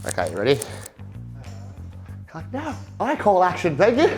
Okay, you ready? No, I call action, thank you.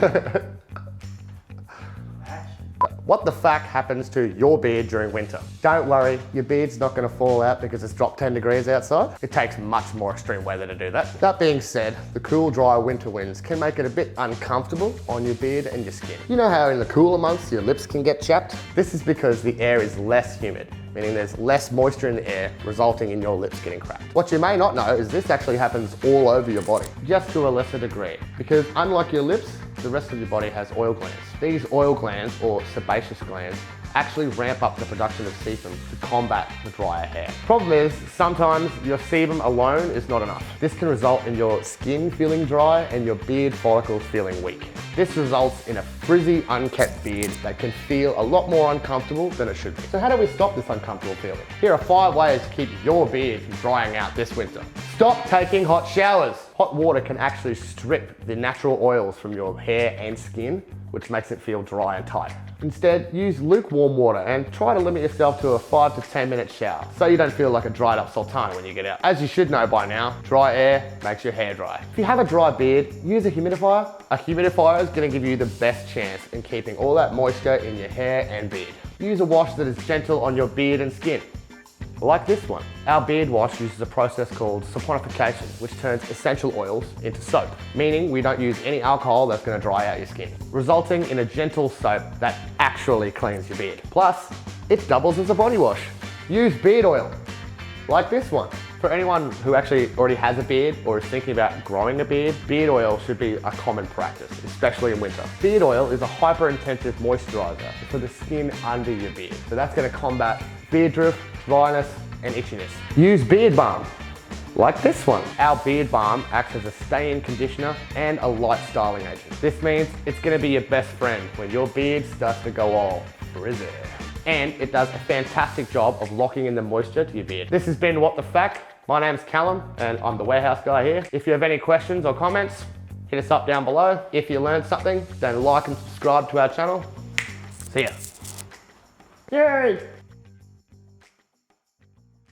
What the fuck happens to your beard during winter? Don't worry, your beard's not gonna fall out because it's dropped 10 degrees outside. It takes much more extreme weather to do that. That being said, the cool, dry winter winds can make it a bit uncomfortable on your beard and your skin. You know how in the cooler months your lips can get chapped? This is because the air is less humid, meaning there's less moisture in the air, resulting in your lips getting cracked. What you may not know is this actually happens all over your body, just to a lesser degree, because unlike your lips, the rest of your body has oil glands. These oil glands, or sebaceous glands, actually ramp up the production of sebum to combat the drier hair. Problem is, sometimes your sebum alone is not enough. This can result in your skin feeling dry and your beard follicles feeling weak. This results in a frizzy, unkept beard that can feel a lot more uncomfortable than it should be. So how do we stop this uncomfortable feeling? Here are 5 ways to keep your beard from drying out this winter. Stop taking hot showers. Hot water can actually strip the natural oils from your hair and skin, which makes it feel dry and tight. Instead, use lukewarm water and try to limit yourself to a 5 to 10 minute shower so you don't feel like a dried up sultana when you get out. As you should know by now, dry air makes your hair dry. If you have a dry beard, use a humidifier. A humidifier is going to give you the best chance in keeping all that moisture in your hair and beard. Use a wash that is gentle on your beard and skin, like this one. Our beard wash uses a process called saponification, which turns essential oils into soap, meaning we don't use any alcohol that's going to dry out your skin, resulting in a gentle soap that actually cleans your beard. Plus, it doubles as a body wash. Use beard oil, like this one. For anyone who actually already has a beard or is thinking about growing a beard oil should be a common practice, especially in winter. Beard oil is a hyper-intensive moisturizer for the skin under your beard. So that's going to combat beard drift, dryness, and itchiness. Use beard balm, like this one. Our beard balm acts as a stay-in conditioner and a light styling agent. This means it's going to be your best friend when your beard starts to go all frizzy. And it does a fantastic job of locking in the moisture to your beard. This has been What the Fact. My name's Callum and I'm the warehouse guy here. If you have any questions or comments, hit us up down below. If you learned something, then like and subscribe to our channel. See ya. Yay!